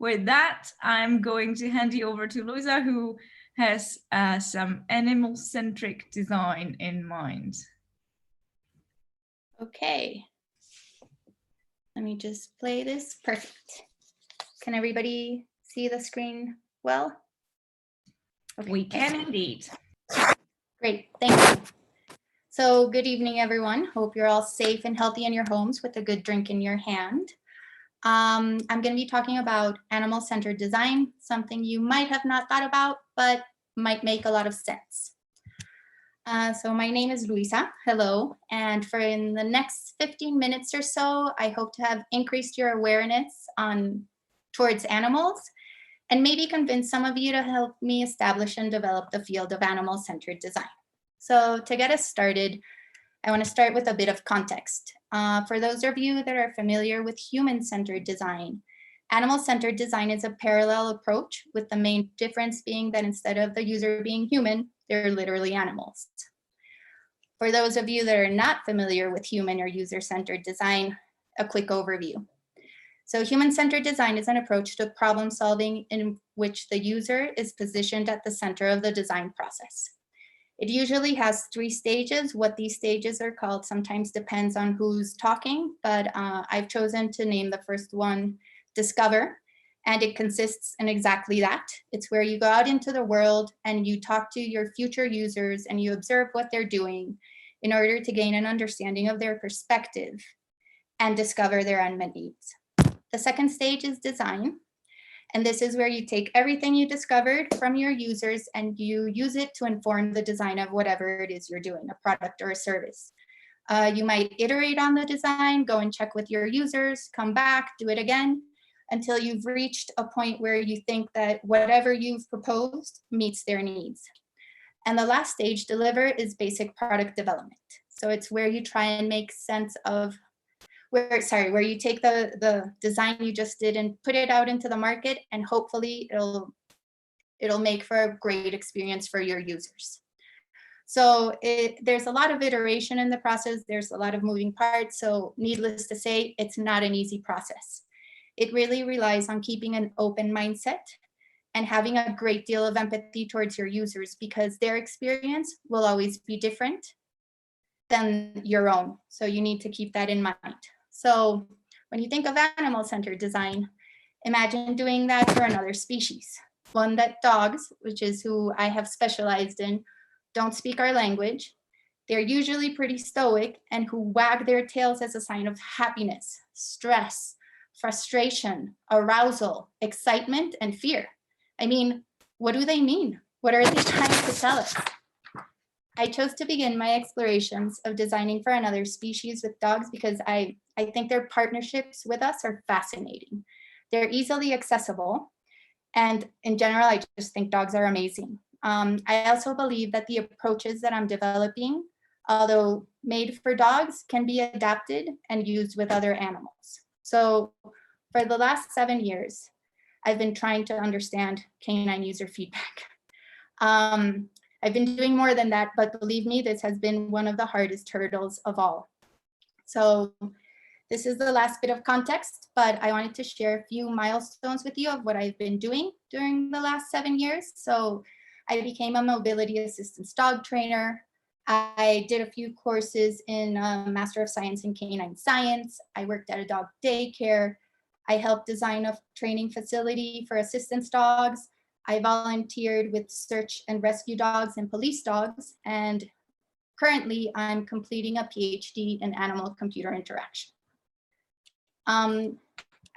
with that, I'm going to hand you over to Luisa, who has some animal-centric design in mind. Okay. Let me just play this. Perfect. Can everybody see the screen well? Okay. We can indeed. Great, thank you. So good evening, everyone. Hope you're all safe and healthy in your homes with a good drink in your hand. I'm going to be talking about animal-centered design, something you might have not thought about, but might make a lot of sense. So my name is Luisa. Hello. And for in the next 15 minutes or so, I hope to have increased your awareness towards animals and maybe convince some of you to help me establish and develop the field of animal-centered design. So to get us started, I want to start with a bit of context. For those of you that are familiar with human-centered design, animal-centered design is a parallel approach, with the main difference being that instead of the user being human, they're literally animals. For those of you that are not familiar with human or user-centered design, a quick overview. So human-centered design is an approach to problem solving in which the user is positioned at the center of the design process. It usually has 3 stages. What these stages are called sometimes depends on who's talking, but I've chosen to name the first one Discover, and it consists in exactly that. It's where you go out into the world and you talk to your future users and you observe what they're doing in order to gain an understanding of their perspective and discover their unmet needs. The second stage is Design. And this is where you take everything you discovered from your users and you use it to inform the design of whatever it is you're doing, a product or a service. You might iterate on the design, go and check with your users, come back, do it again, until you've reached a point where you think that whatever you've proposed meets their needs. And the last stage, Deliver, is basic product development. So it's where you try and make sense of where you take the design you just did and put it out into the market, and hopefully it'll make for a great experience for your users. So there's a lot of iteration in the process. There's a lot of moving parts. So needless to say, it's not an easy process. It really relies on keeping an open mindset and having a great deal of empathy towards your users, because their experience will always be different than your own. So you need to keep that in mind. So when you think of animal-centered design, imagine doing that for another species, one that dogs, which is who I have specialized in, don't speak our language. They're usually pretty stoic and who wag their tails as a sign of happiness, stress, frustration, arousal, excitement, and fear. I mean, what do they mean? What are they trying to tell us? I chose to begin my explorations of designing for another species with dogs because I think their partnerships with us are fascinating. They're easily accessible, and in general, I just think dogs are amazing. I also believe that the approaches that I'm developing, although made for dogs, can be adapted and used with other animals. So for the last 7 years, I've been trying to understand canine user feedback. I've been doing more than that, but believe me, this has been one of the hardest hurdles of all. So this is the last bit of context, but I wanted to share a few milestones with you of what I've been doing during the last 7 years. So I became a mobility assistance dog trainer. I did a few courses in Master of Science in Canine Science. I worked at a dog daycare. I helped design a training facility for assistance dogs. I volunteered with search and rescue dogs and police dogs, and currently I'm completing a PhD in animal-computer interaction.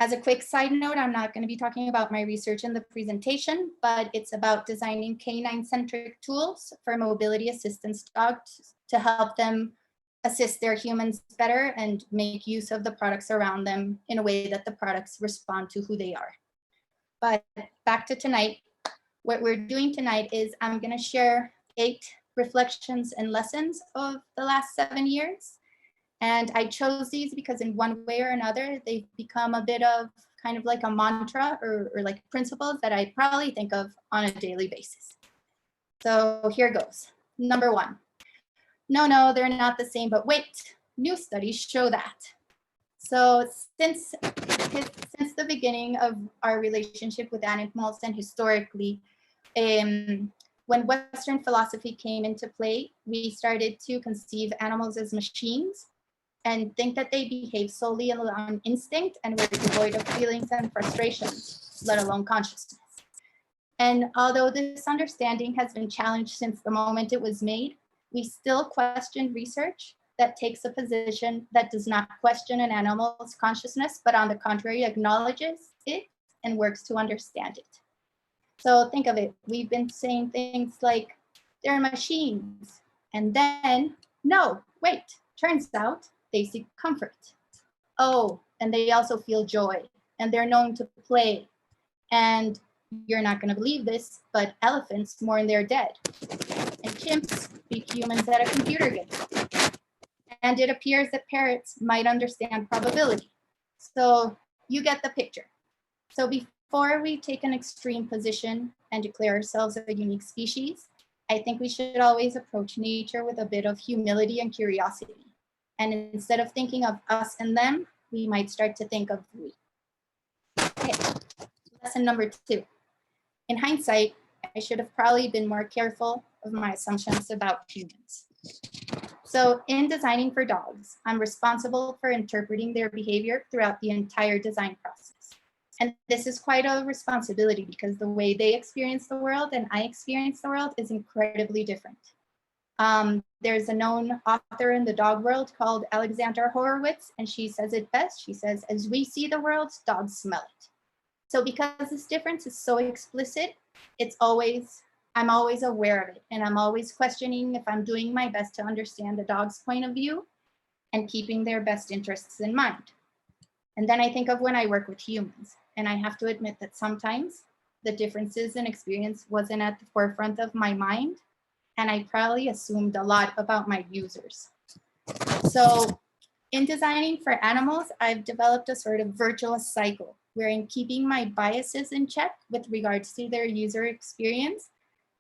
As a quick side note, I'm not going to be talking about my research in the presentation, but it's about designing canine-centric tools for mobility assistance dogs to help them assist their humans better and make use of the products around them in a way that the products respond to who they are. But back to tonight. What we're doing tonight is I'm going to share 8 reflections and lessons of the last 7 years. And I chose these because in one way or another, they've become a bit of kind of like a mantra or like principles that I probably think of on a daily basis. So here goes. Number 1, no, they're not the same, but wait, new studies show that. So since the beginning of our relationship with animals and historically, when Western philosophy came into play, we started to conceive animals as machines and think that they behave solely on instinct and were devoid of feelings and frustrations, let alone consciousness. And although this understanding has been challenged since the moment it was made, we still question research that takes a position that does not question an animal's consciousness, but on the contrary, acknowledges it and works to understand it. So think of it, we've been saying things like, they're machines, and then, no, wait, turns out they seek comfort. Oh, and they also feel joy, and they're known to play. And you're not gonna believe this, but elephants mourn their dead, and chimps beat humans at a computer game. And it appears that parrots might understand probability. So you get the picture. So before we take an extreme position and declare ourselves a unique species, I think we should always approach nature with a bit of humility and curiosity. And instead of thinking of us and them, we might start to think of we. Okay, lesson number 2. In hindsight, I should have probably been more careful of my assumptions about humans. So in designing for dogs, I'm responsible for interpreting their behavior throughout the entire design process. And this is quite a responsibility because the way they experience the world and I experience the world is incredibly different. There's a known author in the dog world called Alexandra Horowitz, and she says it best. She says, as we see the world, dogs smell it. So because this difference is so explicit, I'm always aware of it, and I'm always questioning if I'm doing my best to understand the dog's point of view and keeping their best interests in mind. And then I think of when I work with humans, and I have to admit that sometimes the differences in experience wasn't at the forefront of my mind, and I probably assumed a lot about my users. So in designing for animals, I've developed a sort of virtuous cycle where in keeping my biases in check with regards to their user experience,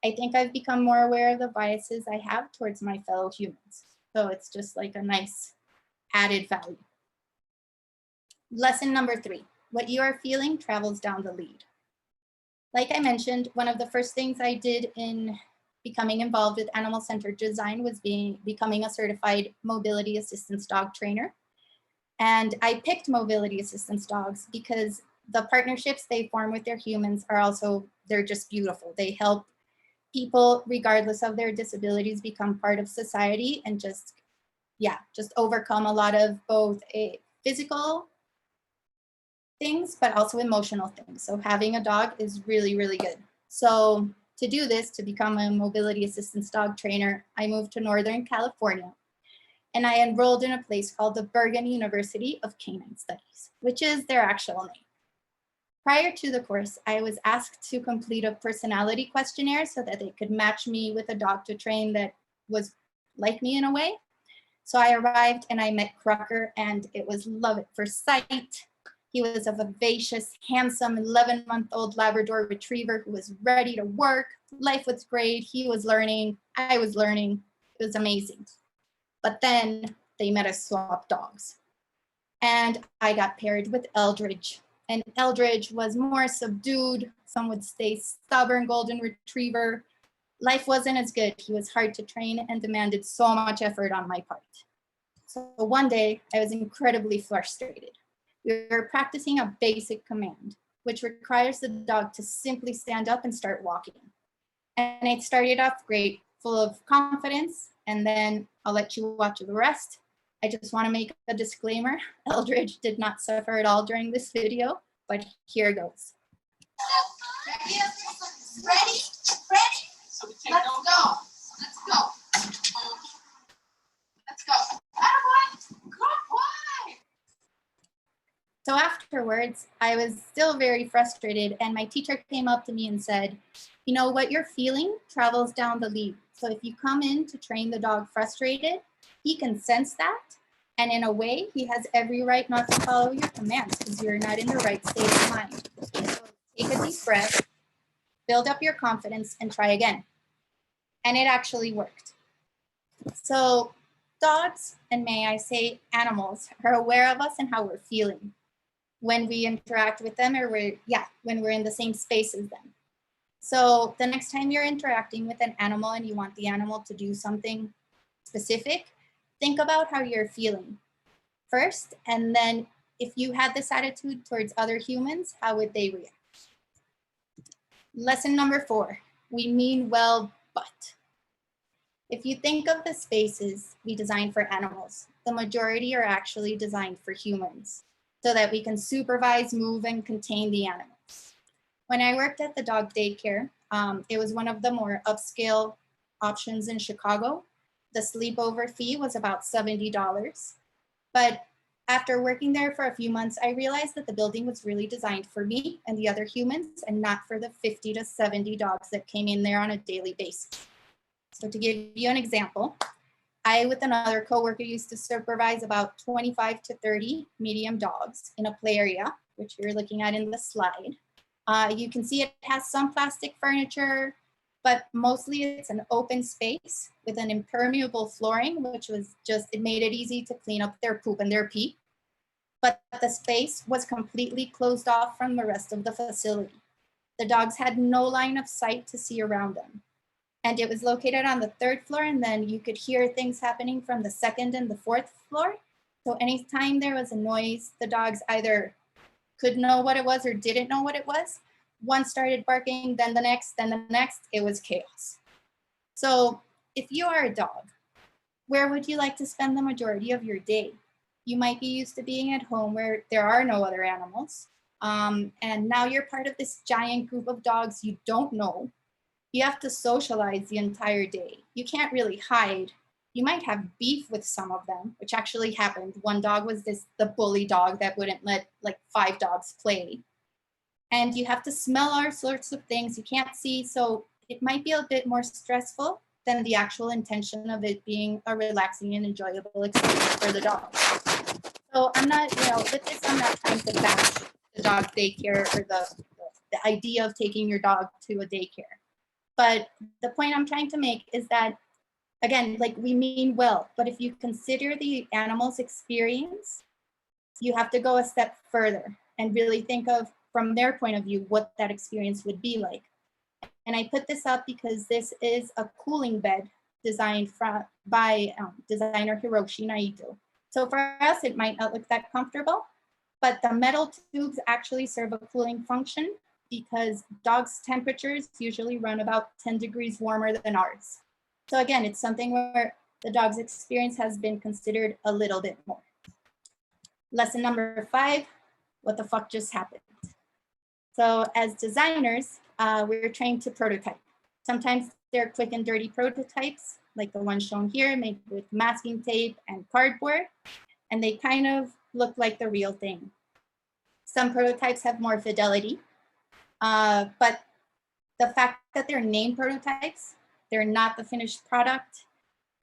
I think I've become more aware of the biases I have towards my fellow humans. So it's just like a nice added value. Lesson number 3, what you are feeling travels down the lead. Like I mentioned, one of the first things I did in becoming involved with animal-centered design was becoming a certified mobility assistance dog trainer. And I picked mobility assistance dogs because the partnerships they form with their humans are also, they're just beautiful. They help people, regardless of their disabilities, become part of society and just overcome a lot of both a physical things, but also emotional things. So having a dog is really, really good. So to do this, to become a mobility assistance dog trainer, I moved to Northern California, and I enrolled in a place called the Bergen University of Canine Studies, which is their actual name. Prior to the course, I was asked to complete a personality questionnaire so that they could match me with a dog to train that was like me in a way. So I arrived and I met Crocker, and it was love at first sight. He was a vivacious, handsome 11-month-old Labrador retriever who was ready to work. Life was great. He was learning. I was learning. It was amazing. But then they met us swap dogs. And I got paired with Eldridge. And Eldridge was more subdued. Some would say stubborn golden retriever. Life wasn't as good. He was hard to train and demanded so much effort on my part. So one day I was incredibly frustrated. We were practicing a basic command, which requires the dog to simply stand up and start walking. And it started off great, full of confidence, and then I'll let you watch the rest. I just want to make a disclaimer. Eldridge did not suffer at all during this video, but here goes. Ready? Ready? Let's go. Let's go. Let's go. Attaboy. Good boy. So afterwards, I was still very frustrated, and my teacher came up to me and said, you know, what you're feeling travels down the lead. So if you come in to train the dog frustrated, he can sense that. And in a way, he has every right not to follow your commands because you're not in the right state of mind. So take a deep breath, build up your confidence, and try again. And it actually worked. So dogs, and may I say animals, are aware of us and how we're feeling when we interact with them, or when we're in the same space as them. So the next time you're interacting with an animal and you want the animal to do something specific, think about how you're feeling first, and then if you had this attitude towards other humans, how would they react? Lesson number 4, we mean well, but. If you think of the spaces we design for animals, the majority are actually designed for humans so that we can supervise, move, and contain the animals. When I worked at the dog daycare, it was one of the more upscale options in Chicago. The sleepover fee was about $70. But after working there for a few months, I realized that the building was really designed for me and the other humans and not for the 50 to 70 dogs that came in there on a daily basis. So to give you an example, I, with another coworker, used to supervise about 25 to 30 medium dogs in a play area, which you're looking at in the slide. You can see it has some plastic furniture, but mostly it's an open space with an impermeable flooring, which was just, it made it easy to clean up their poop and their pee. But the space was completely closed off from the rest of the facility. The dogs had no line of sight to see around them. And it was located on the 3rd floor, and then you could hear things happening from the 2nd and the 4th floor. So anytime there was a noise, the dogs either could know what it was or didn't know what it was. One started barking, then the next, it was chaos. So if you are a dog, where would you like to spend the majority of your day? You might be used to being at home where there are no other animals. And now you're part of this giant group of dogs you don't know. You have to socialize the entire day. You can't really hide. You might have beef with some of them, which actually happened. One dog was the bully dog that wouldn't let like 5 dogs play. And you have to smell all sorts of things you can't see. So it might be a bit more stressful than the actual intention of it being a relaxing and enjoyable experience for the dog. So I'm not, with this, I'm not trying to bash the dog daycare or the idea of taking your dog to a daycare. But the point I'm trying to make is that, again, like we mean well, but if you consider the animal's experience, you have to go a step further and really think of, from their point of view, what that experience would be like. And I put this up because this is a cooling bed designed by designer Hiroshi Nite. So for us, it might not look that comfortable, but the metal tubes actually serve a cooling function because dogs' temperatures usually run about 10 degrees warmer than ours. So again, it's something where the dog's experience has been considered a little bit more. Lesson number 5, what the fuck just happened? So as designers, we're trained to prototype. Sometimes they're quick and dirty prototypes, like the one shown here, made with masking tape and cardboard, and they kind of look like the real thing. Some prototypes have more fidelity, but the fact that they're named prototypes, they're not the finished product.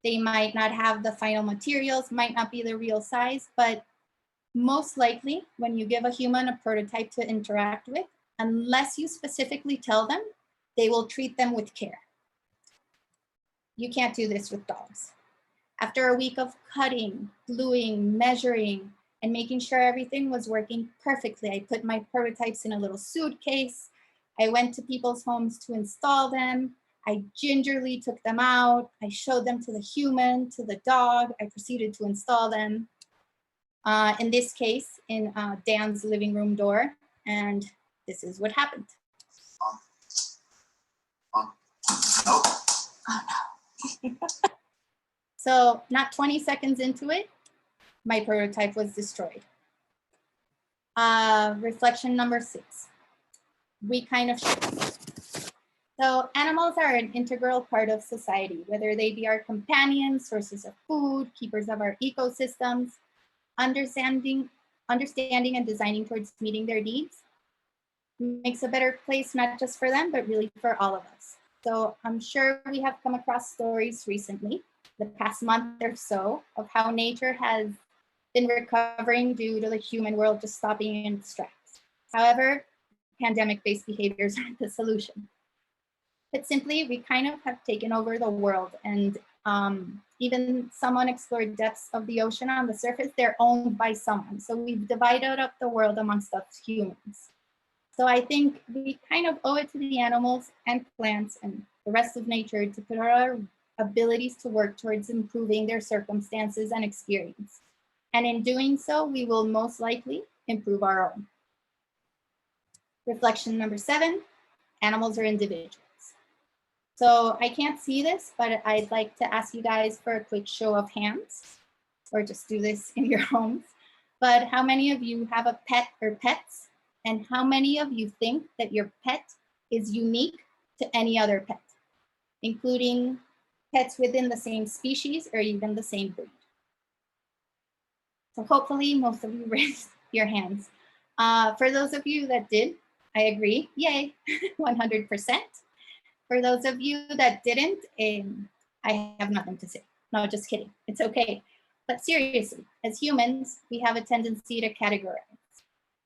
They might not have the final materials, might not be the real size, but most likely when you give a human a prototype to interact with, unless you specifically tell them, they will treat them with care. You can't do this with dogs. After a week of cutting, gluing, measuring, and making sure everything was working perfectly, I put my prototypes in a little suitcase. I went to people's homes to install them. I gingerly took them out. I showed them to the human, to the dog. I proceeded to install them. In this case, in Dan's living room door, and this is what happened. Nope. So not 20 seconds into it, my prototype was destroyed. Reflection number 6. We kind of shift. So animals are an integral part of society, whether they be our companions, sources of food, keepers of our ecosystems. Understanding and designing towards meeting their needs makes a better place, not just for them, but really for all of us. So I'm sure we have come across stories recently, the past month or so, of how nature has been recovering due to the human world just stopping in its tracks. However, pandemic-based behaviors aren't the solution. But simply, we kind of have taken over the world, and Even some unexplored depths of the ocean on the surface, they're owned by someone. So we've divided up the world amongst us humans. So I think we kind of owe it to the animals and plants and the rest of nature to put our abilities to work towards improving their circumstances and experience. And in doing so, we will most likely improve our own. Reflection number 7, animals are individuals. So I can't see this, but I'd like to ask you guys for a quick show of hands, or just do this in your homes. But how many of you have a pet or pets? And how many of you think that your pet is unique to any other pet, including pets within the same species or even the same breed? So hopefully most of you raised your hands. For those of you that did, I agree, yay, 100%. For those of you that didn't, I have nothing to say. No, just kidding, it's okay. But seriously, as humans, we have a tendency to categorize.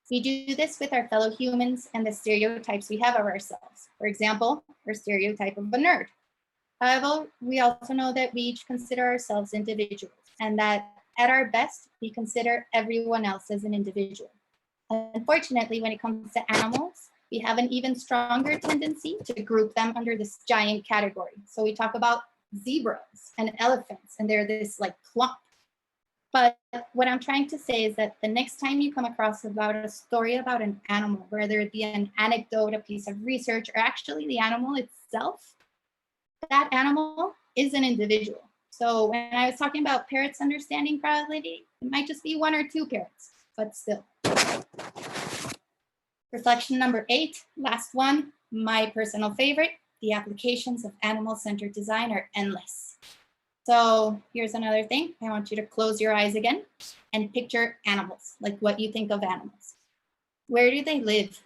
We do this with our fellow humans and the stereotypes we have of ourselves. For example, our stereotype of a nerd. However, we also know that we each consider ourselves individuals, and that at our best, we consider everyone else as an individual. Unfortunately, when it comes to animals, we have an even stronger tendency to group them under this giant category. So we talk about zebras and elephants, and they're this like clump. But what I'm trying to say is that the next time you come across about a story about an animal, whether it be an anecdote, a piece of research, or actually the animal itself, that animal is an individual. So when I was talking about parrots understanding probability, it might just be 1 or 2 parrots, but still. Reflection number 8, last one, my personal favorite, the applications of animal-centered design are endless. So here's another thing. I want you to close your eyes again and picture animals, like what you think of animals. Where do they live?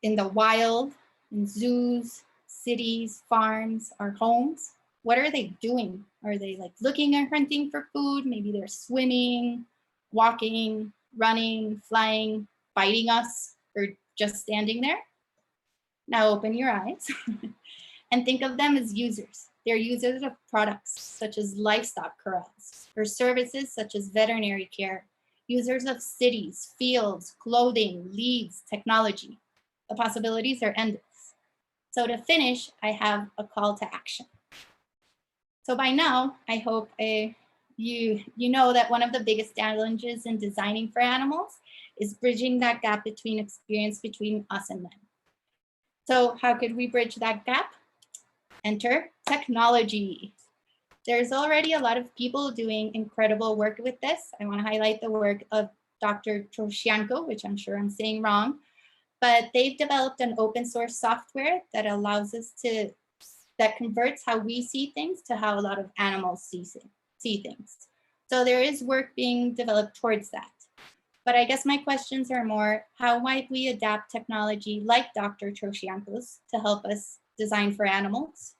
In the wild, in zoos, cities, farms, or homes? What are they doing? Are they like looking or hunting for food? Maybe they're swimming, walking, running, flying, biting us, or just standing there? Now open your eyes and think of them as users. They're users of products such as livestock corrals, or services such as veterinary care, users of cities, fields, clothing, leaves, technology. The possibilities are endless. So to finish, I have a call to action. So by now, I hope you know that one of the biggest challenges in designing for animals is bridging that gap between experience between us and them. So how could we bridge that gap? Enter technology. There's already a lot of people doing incredible work with this. I want to highlight the work of Dr. Troscianko, which I'm sure I'm saying wrong, but they've developed an open source software that allows us to, that converts how we see things to how a lot of animals see things. So there is work being developed towards that. But I guess my questions are more, how might we adapt technology like Dr. Troscianko's to help us design for animals?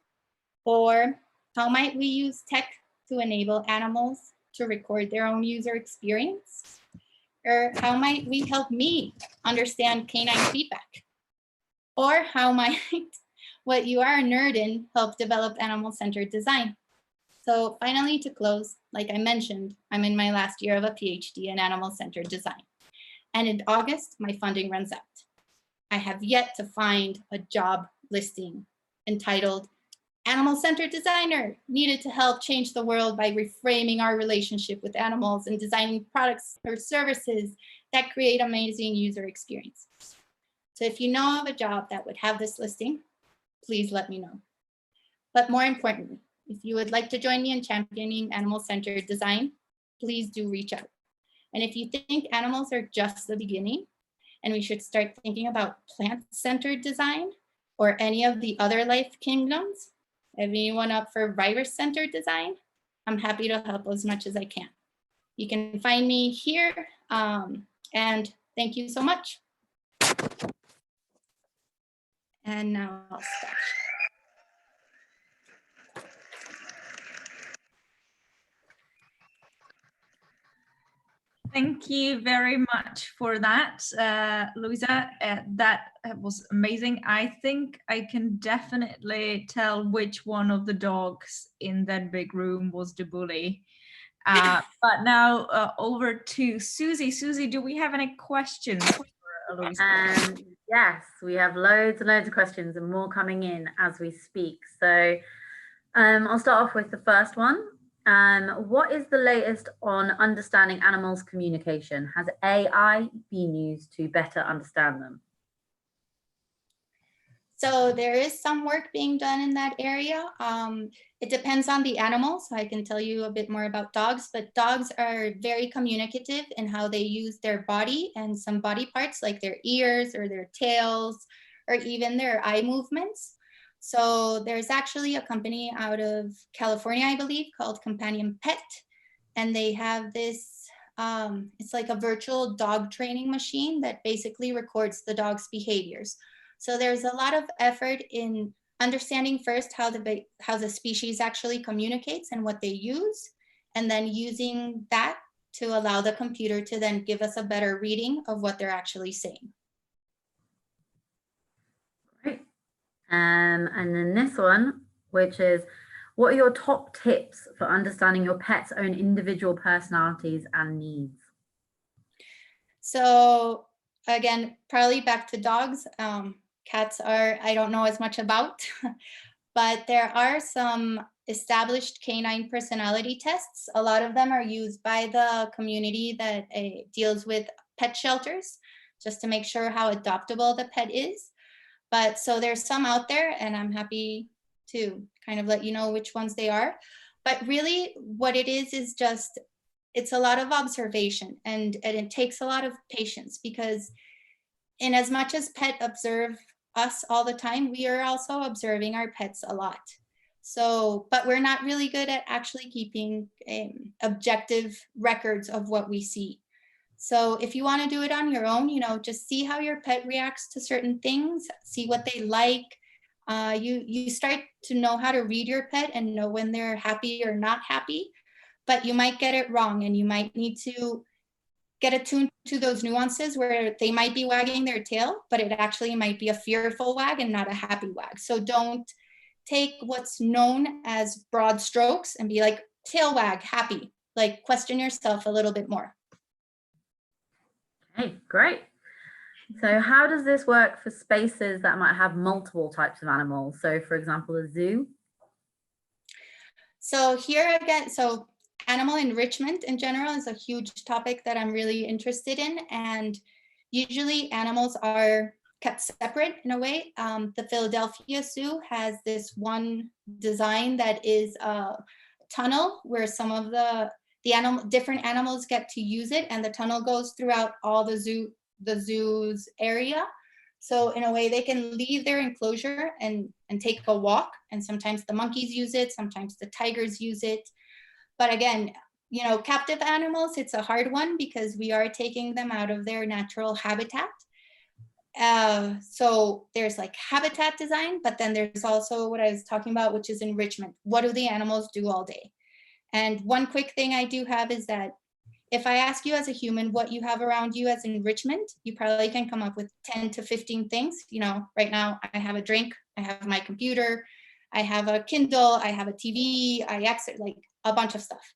Or how might we use tech to enable animals to record their own user experience? Or how might we help me understand canine feedback? Or how might what you are a nerd in help develop animal-centered design? So finally, to close, like I mentioned, I'm in my last year of a PhD in animal-centered design. And in August, my funding runs out. I have yet to find a job listing entitled Animal-Centered Designer, needed to help change the world by reframing our relationship with animals and designing products or services that create amazing user experiences. So if you know of a job that would have this listing, please let me know. But more importantly, if you would like to join me in championing animal-centered design, please do reach out. And if you think animals are just the beginning and we should start thinking about plant-centered design or any of the other life kingdoms, anyone up for virus-centered design, I'm happy to help as much as I can. You can find me here, and thank you so much. And now I'll stop. Thank you very much for that, Luisa. That was amazing. I think I can definitely tell which one of the dogs in that big room was the bully. But now over to Susie. Susie, do we have any questions for Luisa? Yes, we have loads and loads of questions and more coming in as we speak. So I'll start off with the first one. What is the latest on understanding animals' communication? Has AI been used to better understand them? So there is some work being done in that area. It depends on the animal, so I can tell you a bit more about dogs, but dogs are very communicative in how they use their body and some body parts like their ears or their tails or even their eye movements. So there's actually a company out of California, I believe, called Companion Pet, and they have this, it's like a virtual dog training machine that basically records the dog's behaviors. So there's a lot of effort in understanding first how the species actually communicates and what they use, and then using that to allow the computer to then give us a better reading of what they're actually saying. Great. And then this one, which is, what are your top tips for understanding your pet's own individual personalities and needs? So again, probably back to dogs. Cats are, I don't know as much about, but there are some established canine personality tests. A lot of them are used by the community that deals with pet shelters, just to make sure how adoptable the pet is. But so there's some out there, and I'm happy to kind of let you know which ones they are. But really what it is just, it's a lot of observation, and it takes a lot of patience, because in as much as pet observe us all the time, we are also observing our pets a lot. So, but we're not really good at actually keeping objective records of what we see. So if you want to do it on your own, just see how your pet reacts to certain things, see what they like. You start to know how to read your pet and know when they're happy or not happy, but you might get it wrong, and you might need to get attuned to those nuances where they might be wagging their tail, but it actually might be a fearful wag and not a happy wag. So don't take what's known as broad strokes and be like, tail wag, happy. Like, question yourself a little bit more. Okay, great. So how does this work for spaces that might have multiple types of animals? So for example, a zoo? So here again, so animal enrichment in general is a huge topic that I'm really interested in. And usually animals are kept separate in a way. The Philadelphia Zoo has this one design that is a tunnel where some of the different animals get to use it, and the tunnel goes throughout all the zoo's area. So in a way they can leave their enclosure and take a walk. And sometimes the monkeys use it, sometimes the tigers use it. But again, captive animals, it's a hard one because we are taking them out of their natural habitat. So there's like habitat design, but then there's also what I was talking about, which is enrichment. What do the animals do all day? And one quick thing I do have is that if I ask you as a human what you have around you as enrichment, you probably can come up with 10 to 15 things. Right now I have a drink, I have my computer, I have a Kindle, I have a TV, I exit, like a bunch of stuff.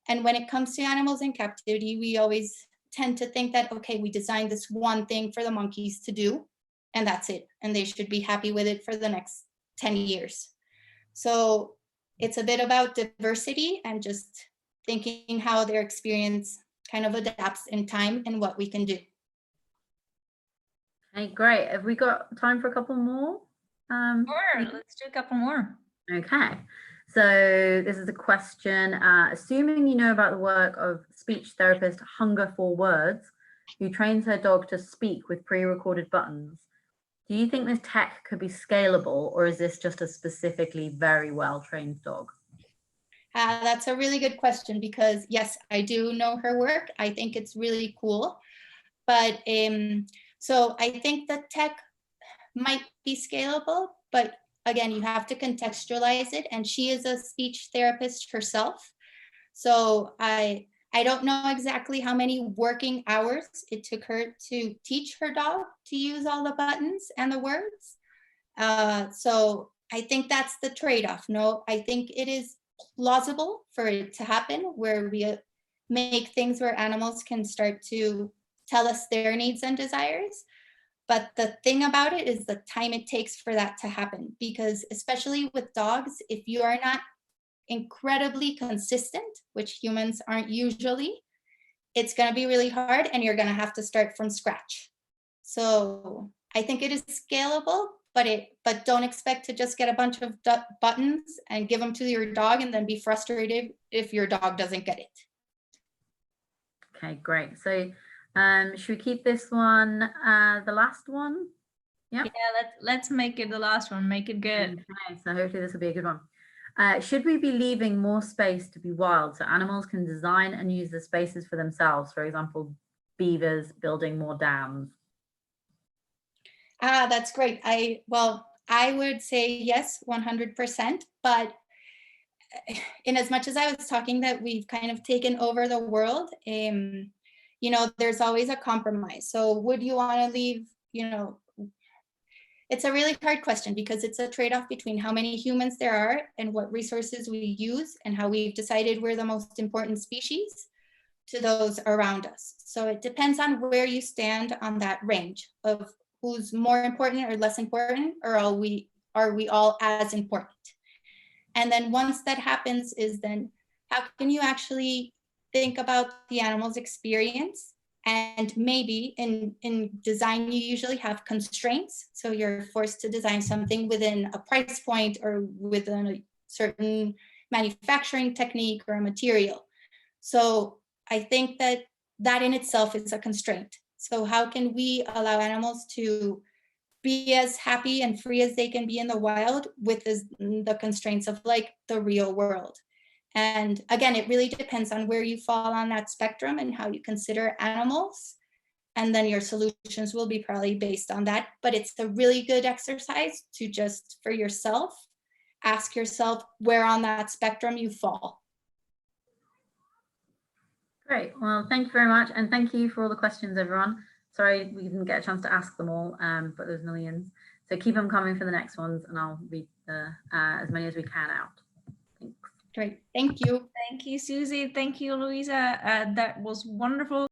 And when it comes to animals in captivity, we always tend to think that, okay, we designed this one thing for the monkeys to do, and that's it. And they should be happy with it for the next 10 years. So it's a bit about diversity and just thinking how their experience kind of adapts in time and what we can do. Okay, great. Have we got time for a couple more? Sure, let's do a couple more. Okay, so this is a question. Assuming you know about the work of speech therapist Hunger for Words, who trains her dog to speak with pre-recorded buttons, do you think this tech could be scalable, or is this just a specifically very well-trained dog? That's a really good question, because yes, I do know her work. I think it's really cool. But so I think the tech might be scalable, but again, you have to contextualize it. And she is a speech therapist herself. So I I don't know exactly how many working hours it took her to teach her dog to use all the buttons and the words. So I think that's the trade-off. No, I think it is plausible for it to happen where we make things where animals can start to tell us their needs and desires. But the thing about it is the time it takes for that to happen, because especially with dogs, if you are not incredibly consistent, which humans aren't usually, it's going to be really hard and you're going to have to start from scratch. So I think it is scalable, but don't expect to just get a bunch of buttons and give them to your dog and then be frustrated if your dog doesn't get it. Okay, great. So should we keep this one the last one? Yeah, let's make it the last one. Make it good. Okay, so hopefully this will be a good one. Should we be leaving more space to be wild so animals can design and use the spaces for themselves? For example, beavers building more dams. That's great. I would say yes, 100%. But in as much as I was talking that we've kind of taken over the world, you know, there's always a compromise. So would you want to leave, you know, it's a really hard question because it's a trade-off between how many humans there are and what resources we use and how we've decided we're the most important species to those around us. So it depends on where you stand on that range of who's more important or less important, or are we all as important? And then once that happens is then how can you actually think about the animal's experience? And maybe in design, you usually have constraints. So you're forced to design something within a price point or within a certain manufacturing technique or a material. So I think that that in itself is a constraint. So how can we allow animals to be as happy and free as they can be in the wild with the constraints of like the real world? And again, it really depends on where you fall on that spectrum and how you consider animals. And then your solutions will be probably based on that. But it's a really good exercise to just for yourself, ask yourself where on that spectrum you fall. Great. Well, thank you very much. And thank you for all the questions, everyone. Sorry we didn't get a chance to ask them all, but there's millions. So keep them coming for the next ones and I'll read as many as we can out. Thanks. Great. Thank you. Thank you, Susie. Thank you, Luisa. That was wonderful.